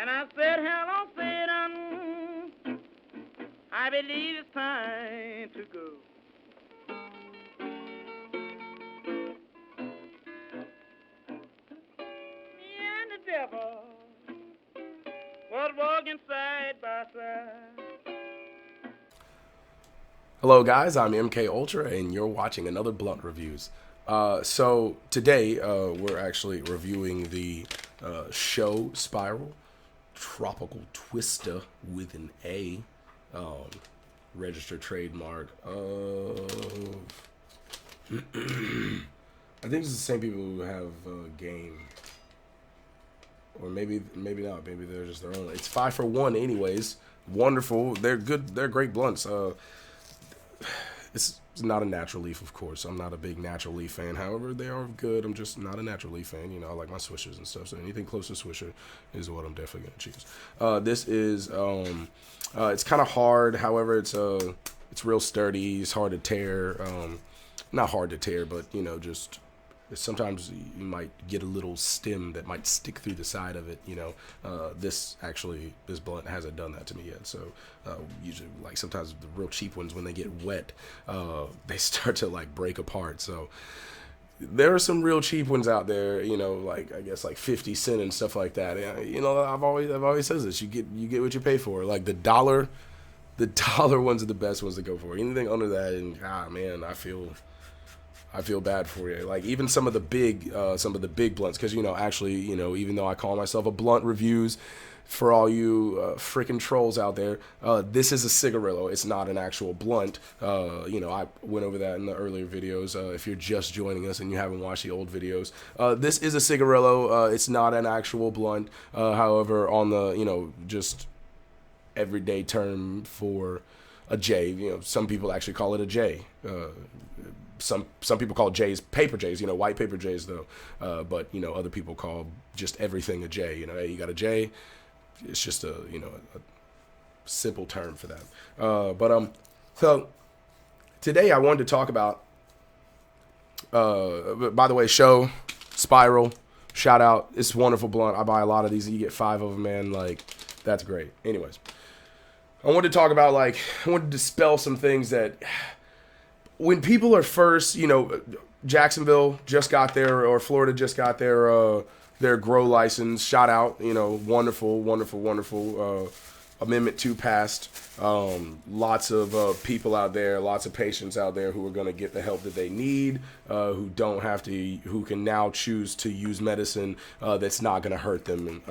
And I said, hello, Satan. I believe it's time to go. Me and the devil was walking side by side. Hello guys, I'm MK Ultra and you're watching another Blunt Reviews. So today we're actually reviewing the show Spiral, Tropical Twista with an A, registered trademark of, I think it's the same people who have Game, or maybe not, maybe they're just their own. It's 5 for 1 anyways, wonderful, they're good, they're great blunts. It's not a natural leaf, of course. I'm not a big natural leaf fan. However, they are good. I'm just not a natural leaf fan. You know, I like my Swishers and stuff. So anything close to Swisher is what I'm definitely going to choose. This is, it's kind of hard. However, it's real sturdy. It's hard to tear. Not hard to tear, but, you know, just sometimes you might get a little stem that might stick through the side of it, you know. This blunt hasn't done that to me yet. So usually, like, sometimes the real cheap ones, when they get wet, they start to like break apart. So there are some real cheap ones out there, you know, like I guess like 50 cents and stuff like that. You know, I've always said this: you get what you pay for. Like the dollar ones are the best ones to go for. Anything under that, and man, I feel bad for you. Like even some of the big blunts, because, you know, actually, you know, even though I call myself a Blunt Reviews, for all you freaking trolls out there, this is a cigarillo. It's not an actual blunt. You know, I went over that in the earlier videos. If you're just joining us and you haven't watched the old videos, this is a cigarillo. It's not an actual blunt. However, on the, you know, just everyday term for a J, you know, some people actually call it a J. Some people call J's paper J's, you know, white paper J's though. But, you know, other people call just everything a J. You know, hey, you got a J. It's just a, you know, a simple term for that. So today I wanted to talk about, by the way, show Spiral, shout out. It's a wonderful blunt. I buy a lot of these. You get 5 of them, man. Like, that's great. Anyways, I wanted to talk about, like, I wanted to dispel some things that, when people are first, you know, Jacksonville just got their, or Florida just got their grow license. Shout out, you know, wonderful. Amendment 2 passed. Lots of people out there, lots of patients out there who are going to get the help that they need, who can now choose to use medicine that's not going to hurt them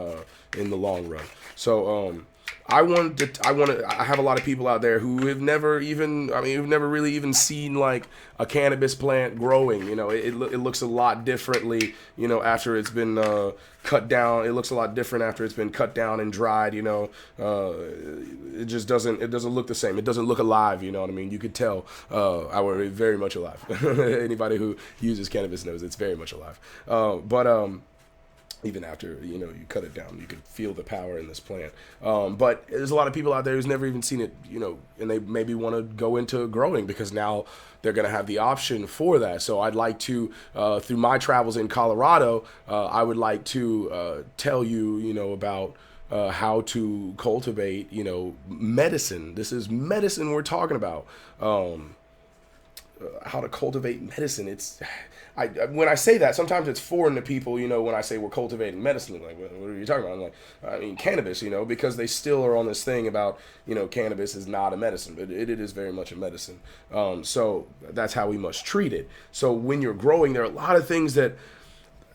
in the long run. So, I have a lot of people out there who have never really even seen like a cannabis plant growing. You know, it looks a lot differently, you know, after it's been cut down. It looks a lot different after it's been cut down and dried, you know. It just doesn't look the same. It doesn't look alive, you know what I mean? You could tell I were very much alive. Anybody who uses cannabis knows it's very much alive. Even after, you know, you cut it down, you could feel the power in this plant. But there's a lot of people out there who's never even seen it, you know, and they maybe want to go into growing because now they're going to have the option for that. So I'd like to, through my travels in Colorado, I would like to tell you, you know, about how to cultivate, you know, medicine. This is medicine we're talking about. How to cultivate medicine. When I say that, sometimes it's foreign to people, you know, when I say we're cultivating medicine, like, what are you talking about? I'm like, I mean, cannabis, you know, because they still are on this thing about, you know, cannabis is not a medicine, but it is very much a medicine. So that's how we must treat it. So when you're growing, there are a lot of things that,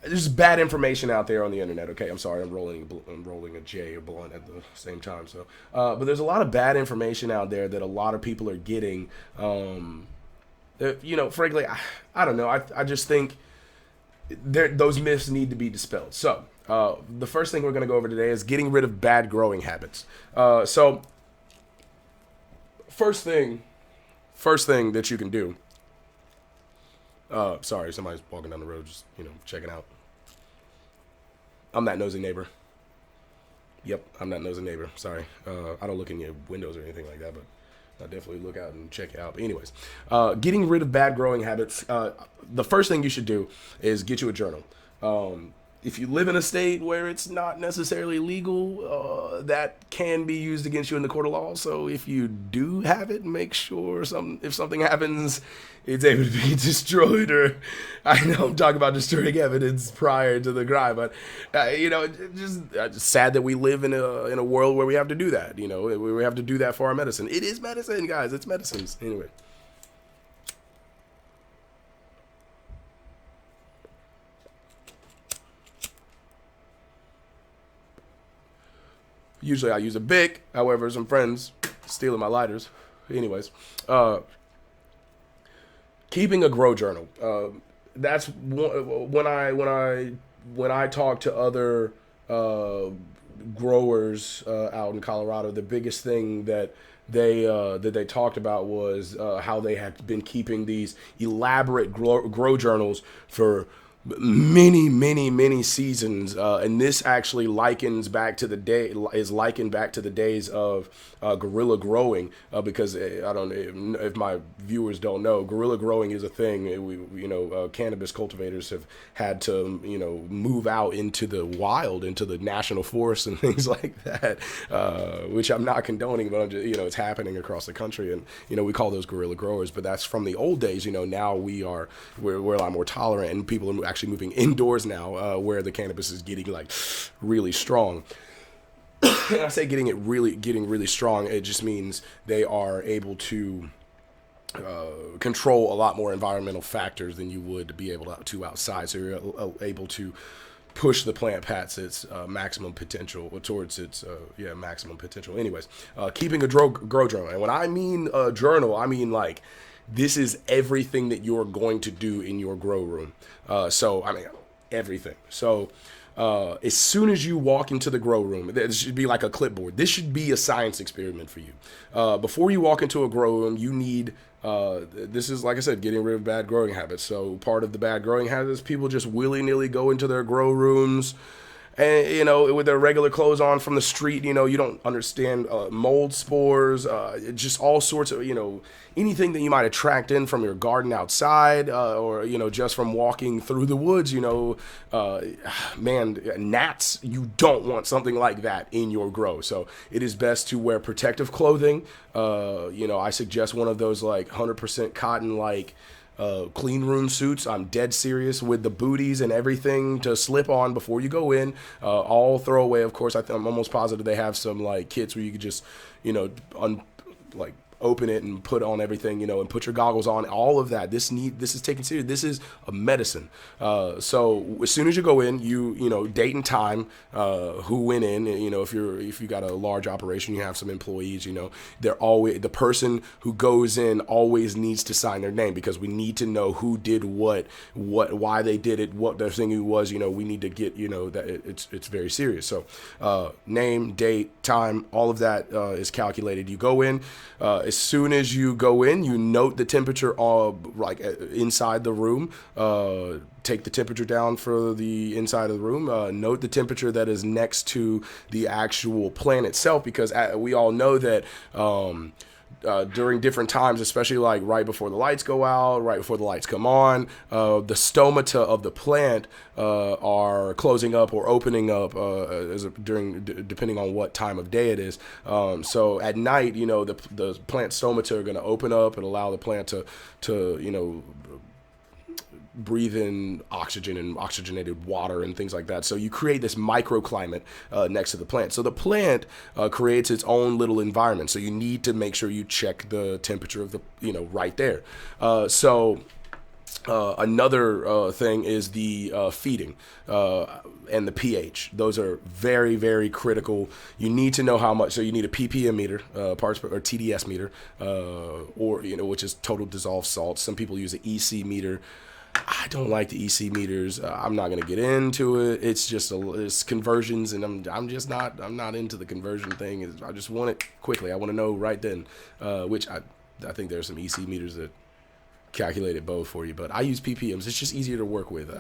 there's bad information out there on the internet. Okay, I'm sorry, I'm rolling a J, a blunt at the same time. So, but there's a lot of bad information out there that a lot of people are getting, you know, frankly, I don't know. I just think those myths need to be dispelled. So the first thing we're going to go over today is getting rid of bad growing habits. So first thing that you can do. Sorry, somebody's walking down the road, just, you know, checking out. I'm that nosy neighbor. Yep, I'm that nosy neighbor. Sorry. I don't look in your windows or anything like that, but I definitely look out and check it out. But anyways, getting rid of bad growing habits. The first thing you should do is get you a journal. if you live in a state where it's not necessarily legal, that can be used against you in the court of law. So if you do have it, make sure if something happens, it's able to be destroyed. Or I know I'm talking about destroying evidence prior to the crime, but just sad that we live in a world where we have to do that. We have to do that for our medicine. It is medicine, guys. It's medicines. Anyway. Usually I use a Bic. However, some friends stealing my lighters. Anyways, keeping a grow journal. That's when I talk to other growers out in Colorado. The biggest thing that they talked about was how they had been keeping these elaborate grow journals for many seasons, and this actually likened back to the days of guerrilla growing, because I don't know if my viewers don't know, guerrilla growing is a thing. Cannabis cultivators have had to move out into the wild, into the national forest and things like that, which I'm not condoning, but I'm just, it's happening across the country, and we call those guerrilla growers. But that's from the old days. Now we're a lot more tolerant, and people are actually moving indoors now, where the cannabis is getting like really strong. And I say getting really strong, it just means they are able to control a lot more environmental factors than you would be able to outside. So you're able to push the plant past its maximum potential, or towards its maximum potential. Anyways, keeping a grow journal, and when I mean a journal, I mean like this is everything that you're going to do in your grow room. So I mean everything. So as soon as you walk into the grow room, this should be like a clipboard. This should be a science experiment for you. Before you walk into a grow room, you need, this is, like I said, getting rid of bad growing habits. So part of the bad growing habits, people just willy-nilly go into their grow rooms, and with their regular clothes on from the street. You don't understand mold spores, just all sorts of anything that you might attract in from your garden outside, or just from walking through the woods. Gnats. You don't want something like that in your grow. So it is best to wear protective clothing. I suggest one of those like 100% cotton like clean room suits. I'm dead serious, with the booties and everything to slip on before you go in. All throwaway, of course. I'm almost positive they have some like kits where you could just open it and put on everything, and put your goggles on, all of that. This is taken serious. This is a medicine. So as soon as you go in, date and time, who went in, if you got a large operation, you have some employees, they're always, the person who goes in always needs to sign their name, because we need to know who did what, why they did it, what their thing was. We need to get, that it's very serious. So name, date, time, all of that is calculated. You go in, as soon as you go in, you note the temperature inside the room. Take the temperature down for the inside of the room. Note the temperature that is next to the actual plant itself, because we all know that during different times, especially like right before the lights go out, right before the lights come on, the stomata of the plant are closing up or opening up depending on what time of day it is. So at night, the plant stomata are going to open up and allow the plant to breathe in oxygen and oxygenated water and things like that. So you create this microclimate next to the plant. So the plant creates its own little environment. So you need to make sure you check the temperature of the, right there. Another thing is the feeding and the pH. Those are very, very critical. You need to know how much. So you need a ppm meter, parts per, or TDS meter, or which is total dissolved salt. Some people use an EC meter. I don't like the EC meters. I'm not gonna get into it. It's just it's conversions, and I'm not into the conversion thing. I just want it quickly. I want to know right then. Which I think there's some EC meters that calculate it both for you, but I use ppms. It's just easier to work with.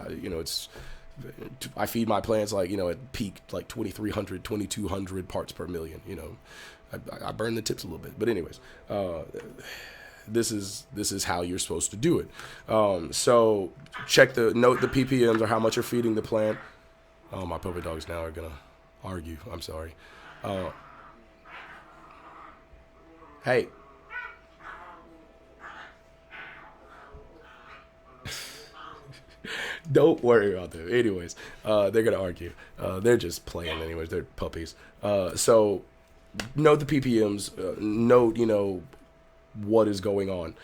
I feed my plants at peak like 2,300, 2,200 parts per million. I burn the tips a little bit, but anyways. This is how you're supposed to do it. So note the ppms, or how much you're feeding the plant. Oh, my puppy dogs now are gonna argue. I'm sorry. Uh, hey. Don't worry about them. Anyways, they're gonna argue. They're just playing anyways. They're puppies. So note the ppms. Note what is going on.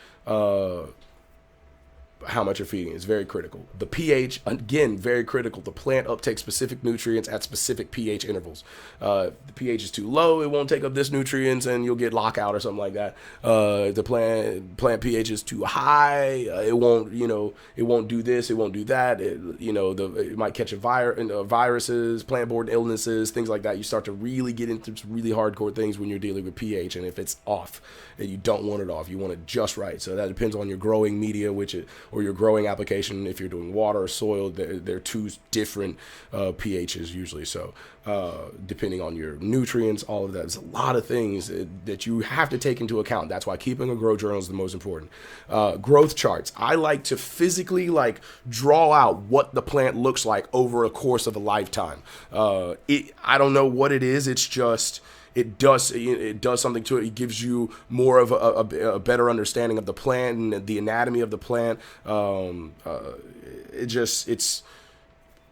How much you're feeding is very critical. The pH, again, very critical. The plant uptakes specific nutrients at specific pH intervals. The pH is too low, it won't take up this nutrients, and you'll get lockout or something like that. The plant pH is too high, it won't do this, it won't do that. It might catch viruses, plant-borne illnesses, things like that. You start to really get into some really hardcore things when you're dealing with pH, and if it's off, and you don't want it off, you want it just right. So that depends on your growing media, or your growing application. If you're doing water or soil, they're two different pHs usually. So depending on your nutrients, all of that, there's a lot of things that you have to take into account. That's why keeping a grow journal is the most important. Growth charts. I like to physically draw out what the plant looks like over a course of a lifetime. I don't know what it is. It's just it does something to it. It gives you more of a better understanding of the plant and the anatomy of the plant.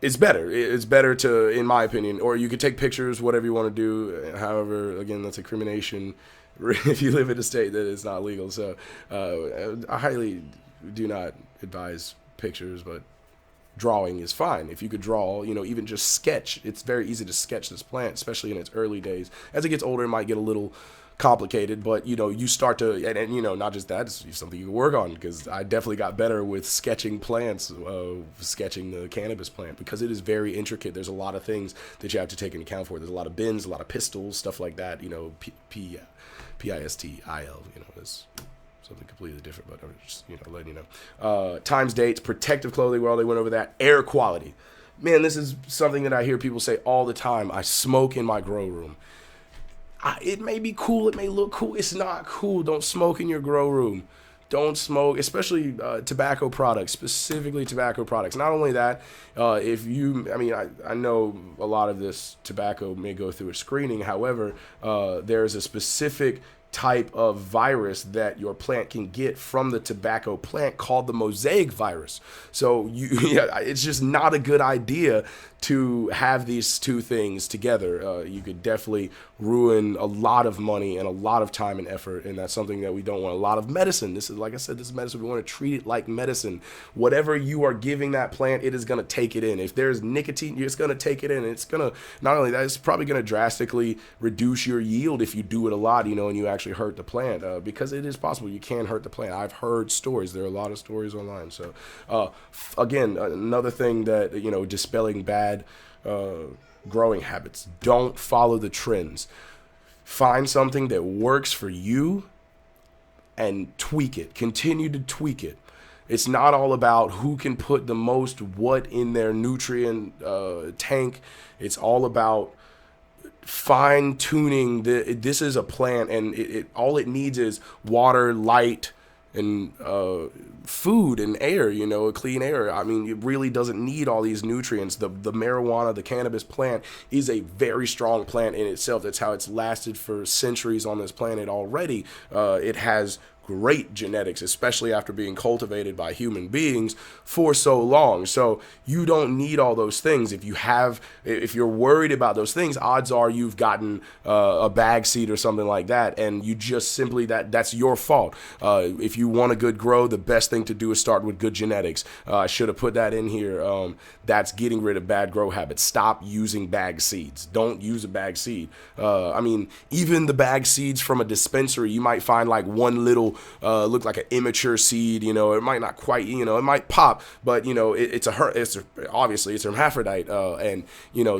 It's better. It's better to, in my opinion, or you could take pictures, whatever you want to do. However, again, that's incrimination if you live in a state that is not legal. So I highly do not advise pictures, but drawing is fine. If you could draw, even just sketch, it's very easy to sketch this plant, especially in its early days. As it gets older, it might get a little complicated, but you start to, and not just that, it's something you can work on, because I definitely got better with sketching plants, sketching the cannabis plant, because it is very intricate. There's a lot of things that you have to take into account for. There's a lot of bins, a lot of pistils, stuff like that. PISTIL, is something completely different, but I'm just letting you know. Times, dates, protective clothing. We already went over that. Air quality, man, this is something that I hear people say all the time. I smoke in my grow room. It may be cool, it may look cool, it's not cool. Don't smoke in your grow room. Don't smoke, especially tobacco products, specifically tobacco products. Not only that, I know a lot of this tobacco may go through a screening. However, there's a specific type of virus that your plant can get from the tobacco plant called the mosaic virus. So it's just not a good idea to have these two things together. You could definitely ruin a lot of money and a lot of time and effort, and that's something that we don't want. A lot of medicine. This is, like I said, this is medicine. We want to treat it like medicine. Whatever you are giving that plant, it is going to take it in. If there's nicotine, it's going to take it in. It's going to, not only that, it's probably going to drastically reduce your yield if you do it a lot, and you actually hurt the plant, because it is possible you can hurt the plant. I've heard stories. There are a lot of stories online. So again, another thing that, dispelling bad growing habits. Don't follow the trends. Find something that works for you and tweak it. Continue to tweak it. It's not all about who can put the most what in their nutrient tank. It's all about fine tuning. This is a plant, and it all it needs is water, light, and food and air, clean air. I mean, it really doesn't need all these nutrients. The marijuana, the cannabis plant is a very strong plant in itself. That's how it's lasted for centuries on this planet already. It has great genetics, especially after being cultivated by human beings for so long. So you don't need all those things. If you're worried about those things, odds are you've gotten a bag seed or something like that, and you just simply, that's your fault. If you want a good grow, the best thing to do is start with good genetics. I should have put that in here. That's getting rid of bad grow habits. Stop using bag seeds. Don't use a bag seed. Even the bag seeds from a dispensary, you might find one little look like an immature seed. It might not quite, it might pop, but it's obviously it's hermaphrodite, and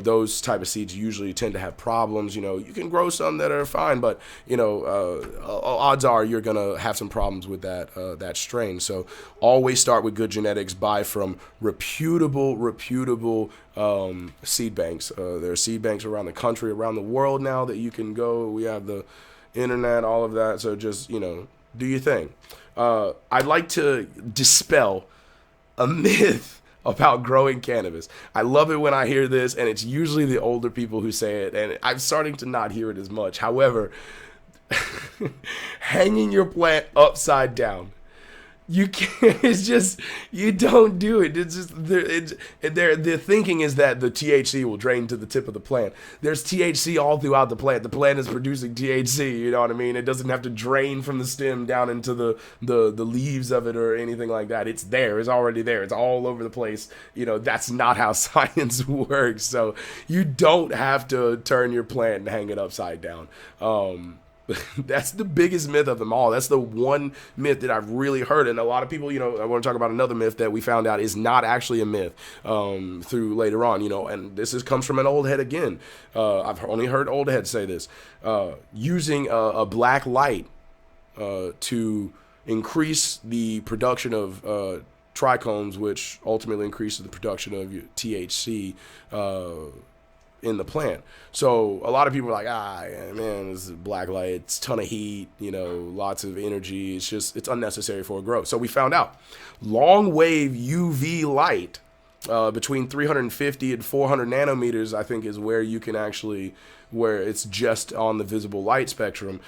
those type of seeds usually tend to have problems. You can grow some that are fine, but odds are you're gonna have some problems with that strain. So always start with good genetics. Buy from reputable seed banks. There are seed banks around the country, around the world now that you can go. We have the internet, all of that. So just do your thing. I'd like to dispel a myth about growing cannabis. I love it when I hear this, and it's usually the older people who say it, and I'm starting to not hear it as much. However, hanging your plant upside down. You can't, it's just, you don't do it. It's just, the thinking is that the THC will drain to the tip of the plant. There's THC all throughout the plant. The plant is producing THC, you know what I mean? It doesn't have to drain from the stem down into the leaves of it or anything like that. It's there. It's already there. It's all over the place. You know, that's not how science works. So you don't have to turn your plant and hang it upside down. That's the biggest myth of them all. That's the one myth that I've really heard. And a lot of people, you know, I want to talk about another myth that we found out is not actually a myth through later on, you know, and this comes from an old head again. I've only heard old heads say this. Using a black light to increase the production of trichomes, which ultimately increases the production of THC in the plant. So a lot of people are like, man, this is black light, it's a ton of heat, you know, lots of energy, it's unnecessary for a grow. So we found out long wave UV light between 350 and 400 nanometers, I think, is where you can actually, where it's just on the visible light spectrum.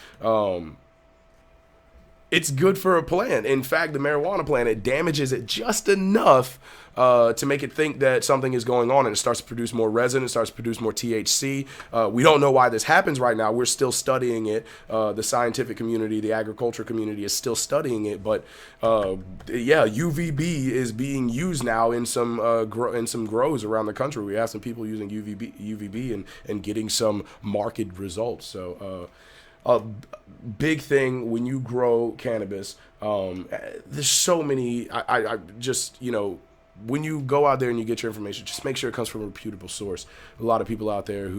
It's good for a plant. In fact, the marijuana plant, it damages it just enough to make it think that something is going on, and it starts to produce more resin, it starts to produce more THC. We don't know why this happens right now. We're still studying it. The scientific community, the agriculture community is still studying it, but UVB is being used now in some grows around the country. We have some people using UVB and getting some marked results. So a big thing when you grow cannabis, there's so many, I just, you know, when you go out there and you get your information, just make sure it comes from a reputable source. A lot of people out there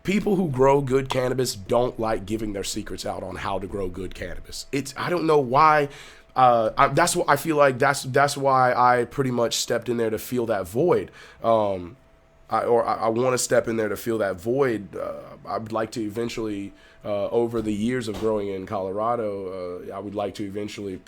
people who grow good cannabis don't like giving their secrets out on how to grow good cannabis. I don't know why. That's what I feel like. That's why I pretty much stepped in there to fill that void. I want to step in there to fill that void. I would like to eventually, over the years of growing in Colorado, I would like to eventually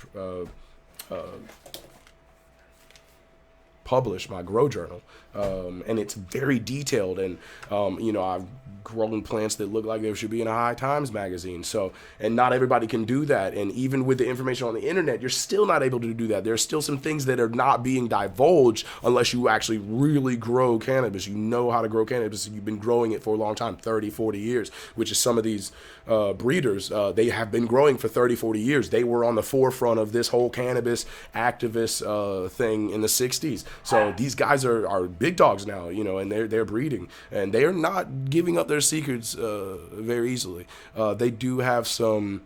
publish my grow journal, and it's very detailed, and you know, I've grown plants that look like they should be in a High Times magazine. So, and not everybody can do that, and even with the information on the internet, you're still not able to do that. There's still some things that are not being divulged unless you actually really grow cannabis. You know how to grow cannabis, and you've been growing it for a long time, 30, 40 years, which is some of these breeders, they have been growing for 30, 40 years. They were on the forefront of this whole cannabis activist thing in the 60s. So these guys are big dogs now, you know, and they're breeding, and they're not giving up their secrets very easily. They do have some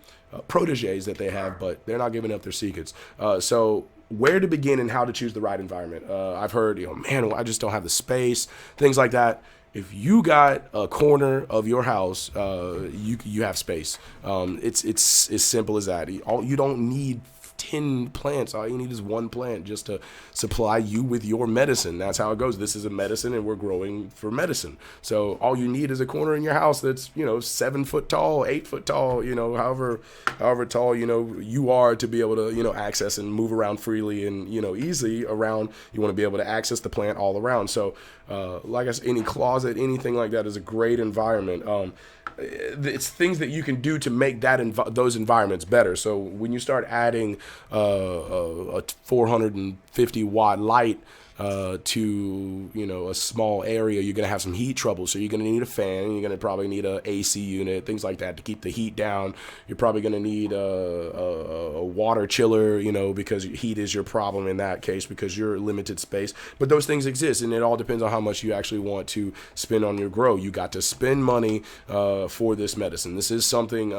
proteges that they have, but they're not giving up their secrets. So where to begin and how to choose the right environment. I've heard, you know, man, I just don't have the space, things like that. If you got a corner of your house, you have space. It's as simple as that. You don't need 10 plants. All you need is one plant just to supply you with your medicine. That's how it goes. This is a medicine, and we're growing for medicine. So all you need is a corner in your house that's, you know, 7 foot tall, 8 foot tall, you know, however tall, you know, you are, to be able to, you know, access and move around freely and, you know, easily around. You want to be able to access the plant all around. So like I said, any closet, anything like that is a great environment. It's things that you can do to make those environments better. So when you start adding a 450 watt light to, you know, a small area, you're going to have some heat trouble. So you're going to need a fan. You're going to probably need a AC unit, things like that to keep the heat down. You're probably going to need a water chiller, you know, because heat is your problem in that case because you're limited space. But those things exist, and it all depends on how much you actually want to spend on your grow. You got to spend money for this medicine. This is something,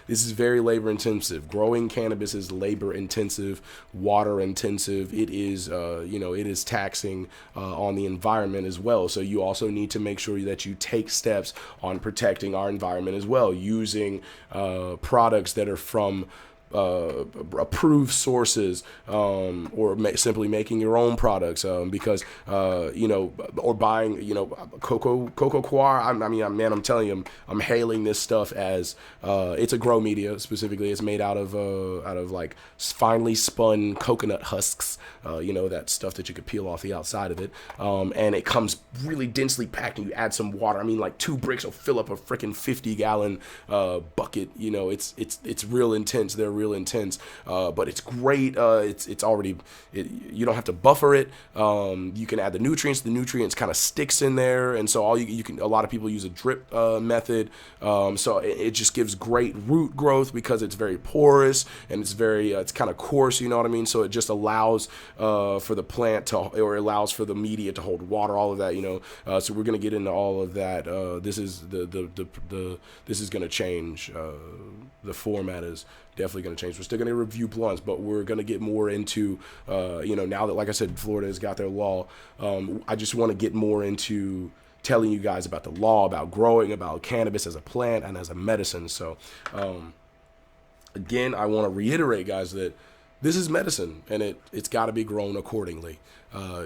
this is very labor intensive. Growing cannabis is labor intensive, water intensive. It is, you know, it is taxing on the environment as well. So you also need to make sure that you take steps on protecting our environment as well, using products that are from approved sources, or simply making your own products, because or buying, cocoa coir. I'm telling you, I'm hailing this stuff as it's a grow media. Specifically, it's made out of like finely spun coconut husks, that stuff that you could peel off the outside of it, and it comes really densely packed, and you add some water. Like 2 bricks will fill up a freaking 50-gallon bucket. It's real intense. They're real intense, but it's great. It's already, you don't have to buffer it. You can add the nutrients. The nutrients kind of sticks in there, and so you can. A lot of people use a drip method, so it just gives great root growth because it's very porous and it's kind of coarse. You know what I mean? So it just allows for the plant to, or allows for the media to hold water. All of that. So we're gonna get into all of that. This is this is gonna change. The format is definitely going to change. We're still going to review blunts, but we're going to get more into, now that, like I said, Florida has got their law, I just want to get more into telling you guys about the law, about growing, about cannabis as a plant and as a medicine. So, again, I want to reiterate, guys, that this is medicine, and it's got to be grown accordingly.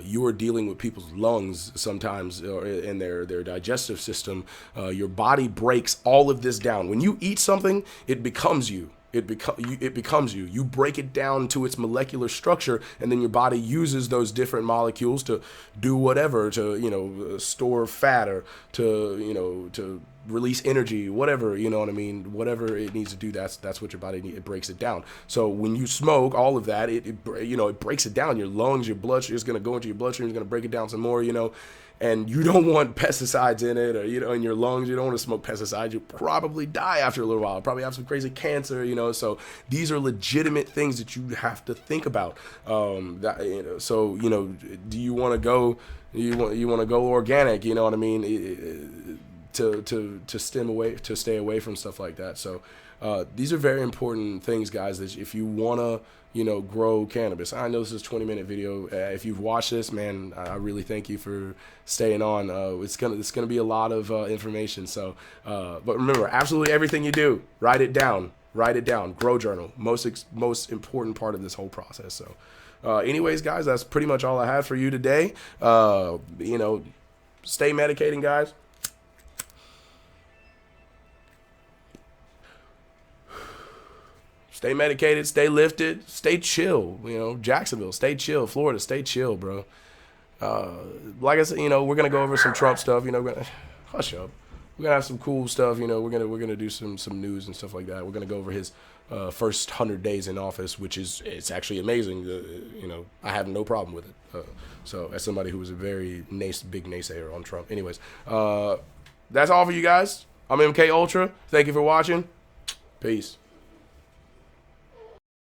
You are dealing with people's lungs sometimes, or in their digestive system. Your body breaks all of this down. When you eat something, it becomes you. It becomes you. You break it down to its molecular structure, and then your body uses those different molecules to do whatever, to store fat, or to release energy, whatever, you know what I mean, whatever it needs to do. That's what your body needs. It breaks it down. So when you smoke, all of that, it breaks it down. Your lungs, your bloodstream is going to go into your bloodstream. It's going to break it down some more, and you don't want pesticides in it, or, in your lungs. You don't want to smoke pesticides. You'll probably die after a little while. Probably have some crazy cancer, So these are legitimate things that you have to think about. So, do you want to go, you want to go organic, you know what I mean? To stay away from stuff like that. So these are very important things, guys, that if you want to, grow cannabis. I know this is a 20-minute video. If you've watched this, man, I really thank you for staying on. It's gonna be a lot of information. So, but remember, absolutely everything you do, write it down. Grow journal, most important part of this whole process. So, anyways, guys, that's pretty much all I have for you today. Stay medicating, guys. Stay medicated, stay lifted, stay chill. Jacksonville, stay chill. Florida, stay chill, bro. Like I said, we're gonna go over some Trump stuff. Hush up. We're gonna have some cool stuff. We're gonna do some news and stuff like that. We're gonna go over his first 100 days in office, which it's actually amazing. I have no problem with it. So as somebody who was a very big naysayer on Trump. Anyways, that's all for you guys. I'm MK Ultra. Thank you for watching. Peace.